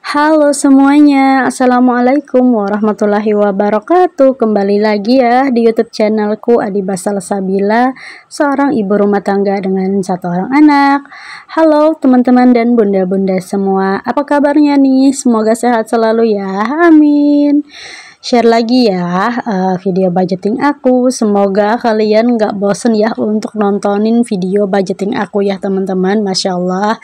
Halo semuanya, Assalamualaikum warahmatullahi wabarakatuh. Kembali lagi ya di YouTube channelku Adiba Salsabila, seorang ibu rumah tangga dengan satu orang anak. Halo teman-teman dan bunda-bunda semua, apa kabarnya nih? Semoga sehat selalu ya, amin. Share lagi ya video budgeting aku. Semoga kalian nggak bosen ya untuk nontonin video budgeting aku ya teman-teman. Masya Allah.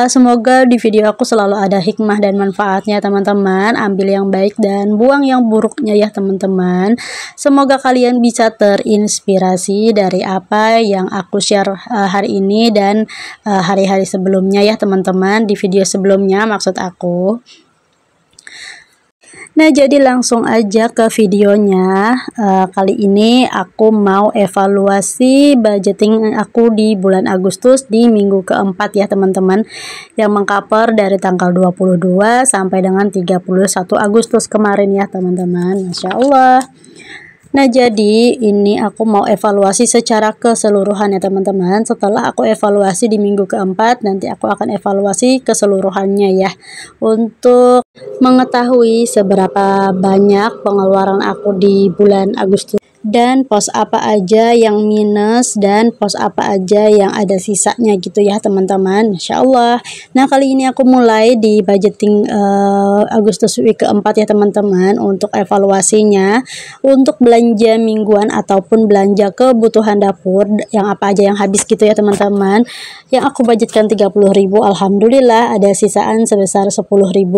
Semoga di video aku selalu ada hikmah dan manfaatnya teman-teman. Ambil yang baik dan buang yang buruknya ya teman-teman. Semoga kalian bisa terinspirasi dari apa yang aku share hari ini dan hari-hari sebelumnya ya teman-teman. Di video sebelumnya maksud aku. Nah, jadi langsung aja ke videonya. Kali ini aku mau evaluasi budgeting aku di bulan Agustus di minggu keempat ya teman-teman, yang mengcover dari tanggal 22 sampai dengan 31 Agustus kemarin ya teman-teman. Masya Allah. Nah, jadi ini aku mau evaluasi secara keseluruhan ya teman-teman. Setelah aku evaluasi di minggu keempat, nanti aku akan evaluasi keseluruhannya ya, untuk mengetahui seberapa banyak pengeluaran aku di bulan Agustus dan pos apa aja yang minus dan pos apa aja yang ada sisanya gitu ya teman-teman. Insya Allah. Nah, kali ini aku mulai di budgeting Agustus week keempat ya teman-teman, untuk evaluasinya, untuk belanja mingguan ataupun belanja kebutuhan dapur yang apa aja yang habis gitu ya teman-teman. Yang aku budgetkan 30.000, alhamdulillah ada sisaan sebesar 10.000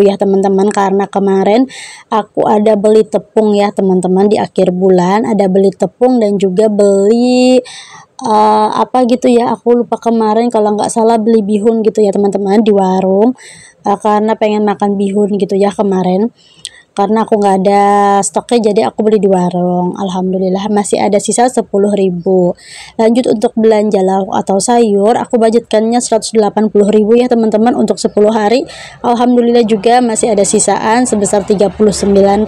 ya teman-teman, karena kemarin aku ada beli tepung ya teman-teman di akhir bulan, ada beli tepung dan juga beli apa gitu ya, aku lupa kemarin, kalau nggak salah beli bihun gitu ya teman-teman di warung, karena pengen makan bihun gitu ya kemarin, karena aku nggak ada stoknya jadi aku beli di warung. Alhamdulillah masih ada sisa 10.000. Lanjut untuk belanja lauk atau sayur, aku budgetkannya 180.000 ya teman-teman untuk 10 hari. Alhamdulillah juga masih ada sisaan sebesar 39.000.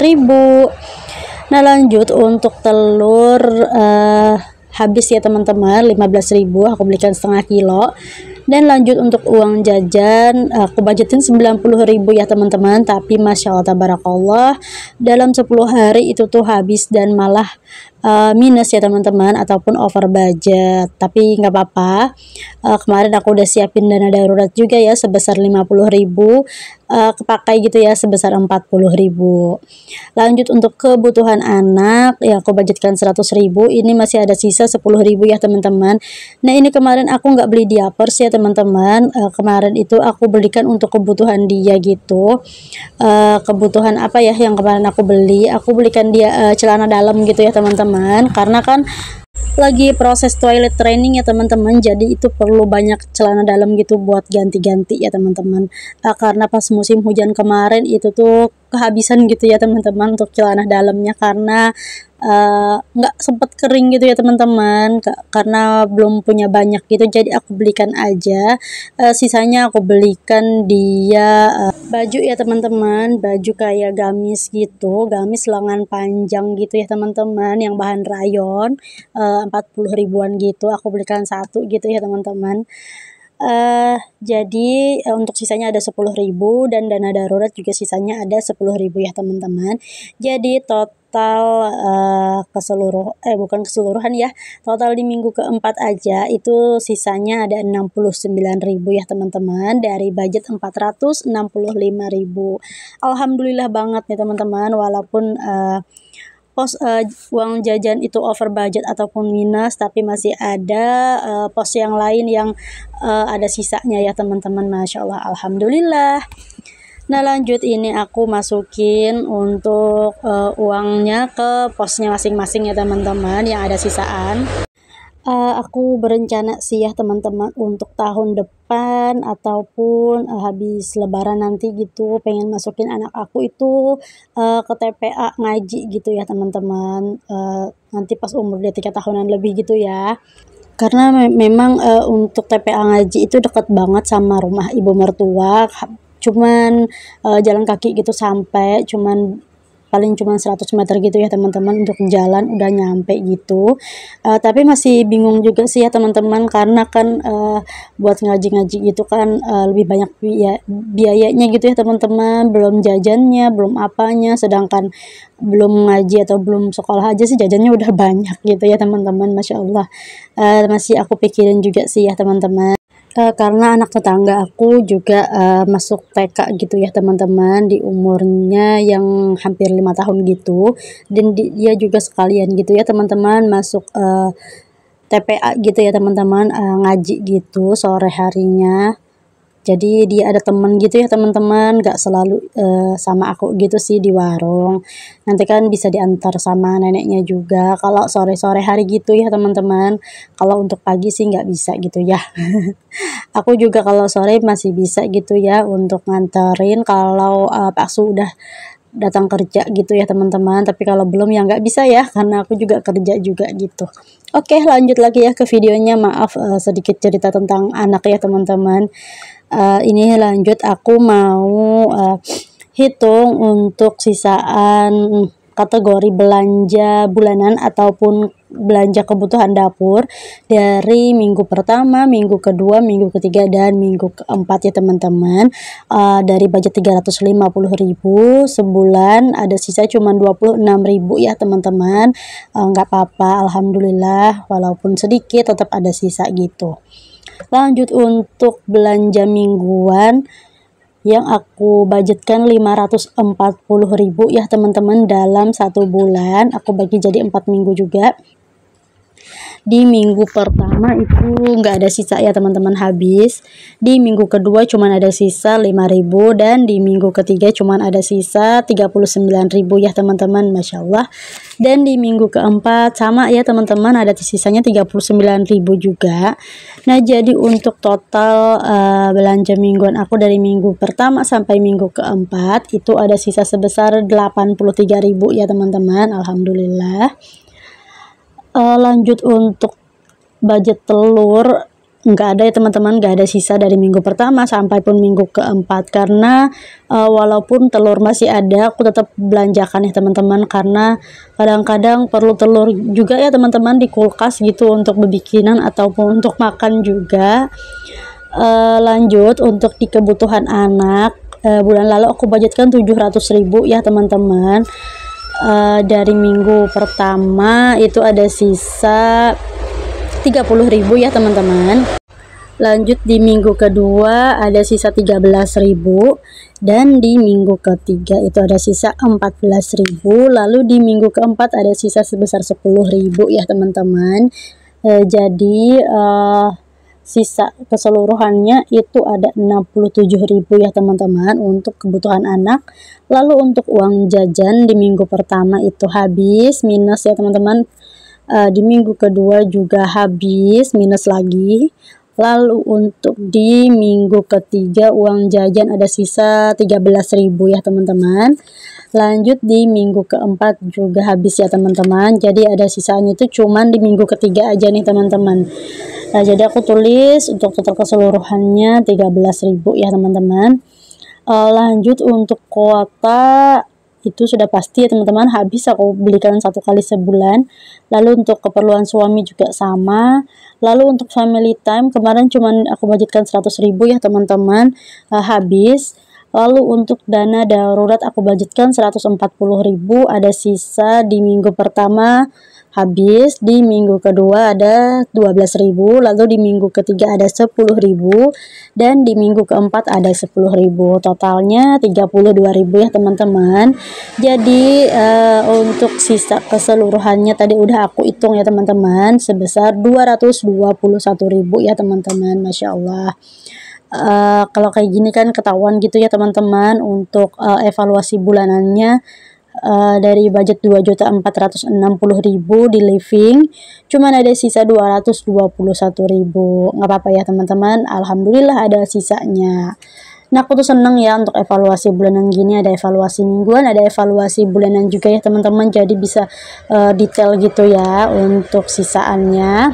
Nah, lanjut untuk telur habis ya teman-teman, 15.000, aku belikan setengah kilo. Dan lanjut untuk uang jajan, aku budgetin 90.000 ya teman-teman, tapi Masya Allah tabarakallah, dalam 10 hari itu tuh habis dan malah minus ya teman-teman, ataupun over budget. Tapi nggak apa-apa, kemarin aku udah siapin dana darurat juga ya sebesar 50.000, kepakai gitu ya sebesar 40.000. Lanjut untuk kebutuhan anak ya, aku budgetkan 100.000, ini masih ada sisa 10.000 ya teman-teman. Nah, ini kemarin aku nggak beli diapers ya teman-teman, kemarin itu aku belikan untuk kebutuhan dia gitu. Kebutuhan apa ya yang kemarin aku belikan dia celana dalam gitu ya teman-teman, karena kan lagi proses toilet training ya teman-teman, jadi itu perlu banyak celana dalam gitu buat ganti-ganti ya teman-teman. Karena pas musim hujan kemarin itu tuh kehabisan gitu ya teman-teman untuk celana dalamnya, karena nggak sempet kering gitu ya teman-teman, karena belum punya banyak gitu, jadi aku belikan aja. Sisanya aku belikan dia baju ya teman-teman, baju kayak gamis gitu, gamis lengan panjang gitu ya teman-teman, yang bahan rayon, 40 ribuan gitu, aku belikan satu gitu ya teman-teman. Jadi untuk sisanya ada 10.000 dan dana darurat juga sisanya ada 10.000 ya teman-teman. Jadi total bukan keseluruhan ya, total di minggu keempat aja itu sisanya ada 69.000 ya teman-teman, dari budget 465.000. Alhamdulillah banget nih teman-teman, walaupun pos uang jajan itu over budget ataupun minus, tapi masih ada pos yang lain yang ada sisanya ya teman-teman. Masya Allah, alhamdulillah. Nah, lanjut ini aku masukin untuk uangnya ke posnya masing-masing ya teman-teman yang ada sisaan. Aku berencana sih ya teman-teman, untuk tahun depan ataupun habis lebaran nanti gitu, pengen masukin anak aku itu ke TPA ngaji gitu ya teman-teman, nanti pas umur dia 3 tahunan lebih gitu ya, karena memang untuk TPA ngaji itu dekat banget sama rumah ibu mertua, cuman jalan kaki gitu sampai, cuman paling cuma 100 meter gitu ya teman-teman, untuk jalan udah nyampe gitu. Tapi masih bingung juga sih ya teman-teman, karena kan buat ngaji-ngaji gitu kan lebih banyak biayanya gitu ya teman-teman, belum jajannya, belum apanya, sedangkan belum ngaji atau belum sekolah aja sih jajannya udah banyak gitu ya teman-teman, Masya Allah. Masih aku pikirin juga sih ya teman-teman. Karena anak tetangga aku juga masuk TK gitu ya teman-teman, di umurnya yang hampir 5 tahun gitu, dan dia juga sekalian gitu ya teman-teman masuk TPA gitu ya teman-teman, ngaji gitu sore harinya. Jadi dia ada temen gitu ya teman-teman, gak selalu sama aku gitu sih di warung. Nanti kan bisa diantar sama neneknya juga kalau sore-sore hari gitu ya teman-teman. Kalau untuk pagi sih nggak bisa gitu ya. Aku juga kalau sore masih bisa gitu ya untuk nganterin kalau Pak Su udah datang kerja gitu ya teman-teman. Tapi kalau belum ya nggak bisa ya, karena aku juga kerja juga gitu. Oke, lanjut lagi ya ke videonya. Maaf sedikit cerita tentang anak ya teman-teman. Ini lanjut, aku mau hitung untuk sisaan kategori belanja bulanan ataupun belanja kebutuhan dapur dari minggu pertama, minggu kedua, minggu ketiga, dan minggu keempat ya teman-teman. Dari budget 350.000 sebulan, ada sisa cuma 26.000 ya teman-teman. Nggak apa-apa, alhamdulillah, walaupun sedikit tetap ada sisa gitu. Lanjut untuk belanja mingguan yang aku budgetkan 540.000 ya teman-teman dalam 1 bulan. Aku bagi jadi 4 minggu juga. Di minggu pertama itu nggak ada sisa ya teman-teman, habis. Di minggu kedua cuman ada sisa 5.000, dan di minggu ketiga cuman ada sisa 39.000 ya teman-teman, Masya Allah. Dan di minggu keempat sama ya teman-teman, ada sisanya 39.000 juga. Nah, jadi untuk total belanja mingguan aku dari minggu pertama sampai minggu keempat itu ada sisa sebesar 83.000 ya teman-teman, alhamdulillah. Lanjut untuk budget telur, nggak ada ya teman-teman, nggak ada sisa dari minggu pertama sampai pun minggu keempat, karena walaupun telur masih ada, aku tetap belanjakan ya teman-teman, karena kadang-kadang perlu telur juga ya teman-teman di kulkas gitu untuk berbikinan ataupun untuk makan juga. Lanjut untuk di kebutuhan anak, bulan lalu aku budgetkan 700.000 ya teman-teman. Dari minggu pertama itu ada sisa 30.000 ya teman-teman. Lanjut di minggu kedua ada sisa 13.000, dan di minggu ketiga itu ada sisa 14.000. Lalu di minggu keempat ada sisa sebesar 10.000 ya teman-teman. Jadi sisa keseluruhannya itu ada 67.000 ya teman-teman untuk kebutuhan anak. Lalu untuk uang jajan di minggu pertama itu habis, minus ya teman-teman. Di minggu kedua juga habis, minus lagi. Lalu untuk di minggu ketiga uang jajan ada sisa 13.000 ya teman-teman. Lanjut di minggu keempat juga habis ya teman-teman. Jadi ada sisanya itu cuman di minggu ketiga aja nih teman-teman. Nah, jadi aku tulis untuk total keseluruhannya 13.000 ya teman-teman. Lanjut untuk kuota itu sudah pasti ya teman-teman, habis aku belikan 1 kali sebulan. Lalu untuk keperluan suami juga sama. Lalu untuk family time kemarin cuman aku budgetkan 100.000 ya teman-teman, habis. Lalu untuk dana darurat aku budgetkan 140.000, ada sisa di minggu pertama habis, di minggu kedua ada 12.000, lalu di minggu ketiga ada 10.000, dan di minggu keempat ada 10.000. Totalnya 32.000 ya teman-teman. Jadi untuk sisa keseluruhannya tadi udah aku hitung ya teman-teman, sebesar 221.000 ya teman-teman, Masya Allah. Kalau kayak gini kan ketahuan gitu ya teman-teman untuk evaluasi bulanannya. Dari budget 2.460.000 di living cuman ada sisa 221.000. nggak apa-apa ya teman-teman, alhamdulillah ada sisanya. Nah, aku tuh seneng ya untuk evaluasi bulanan gini, ada evaluasi mingguan, ada evaluasi bulanan juga ya teman-teman, jadi bisa detail gitu ya untuk sisaannya.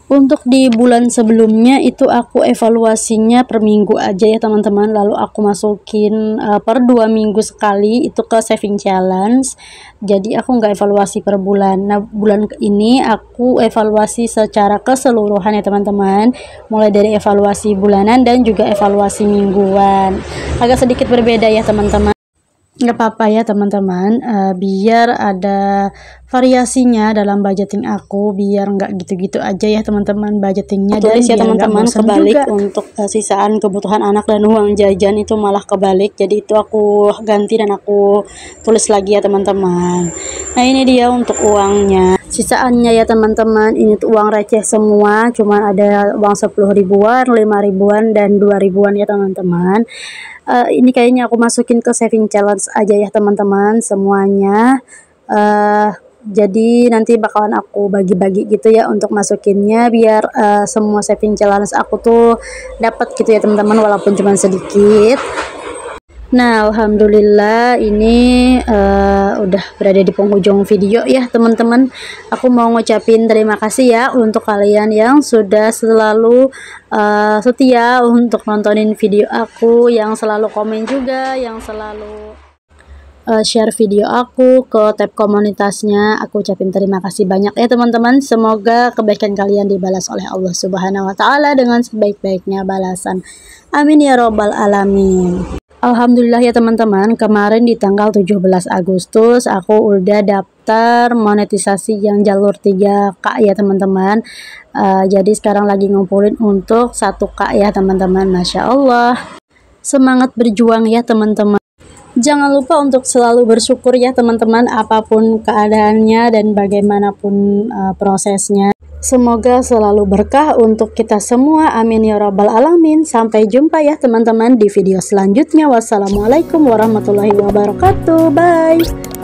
Untuk di bulan sebelumnya itu aku evaluasinya per minggu aja ya teman-teman, lalu aku masukin per 2 minggu sekali itu ke saving challenge. Jadi aku nggak evaluasi per bulan. Nah, bulan ini aku evaluasi secara keseluruhan ya teman-teman, mulai dari evaluasi bulanan dan juga evaluasi mingguan. Agak sedikit berbeda ya teman-teman. Nggak apa-apa ya teman-teman, biar ada variasinya dalam budgeting aku, biar nggak gitu-gitu aja ya teman-teman budgetingnya, dan ya teman-teman kebalik juga. Untuk sisaan kebutuhan anak dan uang jajan itu malah kebalik, jadi itu aku ganti dan aku tulis lagi ya teman-teman. Nah, ini dia untuk uangnya, sisaannya ya teman-teman. Ini tuh uang receh semua, cuman ada uang 10 ribuan, 5 ribuan, dan 2 ribuan ya teman-teman. Ini kayaknya aku masukin ke saving challenge aja ya teman-teman semuanya. Jadi nanti bakalan aku bagi-bagi gitu ya untuk masukinnya, biar semua saving challenge aku tuh dapat gitu ya teman-teman, walaupun cuma sedikit. Nah, alhamdulillah ini udah berada di penghujung video ya teman-teman. Aku mau ngucapin terima kasih ya untuk kalian yang sudah selalu setia untuk nontonin video aku, yang selalu komen juga, yang selalu share video aku ke tab komunitasnya. Aku ucapin terima kasih banyak ya teman-teman. Semoga kebaikan kalian dibalas oleh Allah Subhanahu wa taala dengan sebaik-baiknya balasan. Amin ya robbal alamin. Alhamdulillah ya teman-teman, kemarin di tanggal 17 Agustus aku udah daftar monetisasi yang jalur 3K ya teman-teman. Jadi sekarang lagi ngumpulin untuk 1K ya teman-teman. Masya Allah, semangat berjuang ya teman-teman. Jangan lupa untuk selalu bersyukur ya teman-teman, apapun keadaannya dan bagaimanapun prosesnya. Semoga selalu berkah untuk kita semua. Amin ya rabbal alamin. Sampai jumpa ya teman-teman di video selanjutnya. Wassalamualaikum warahmatullahi wabarakatuh. Bye.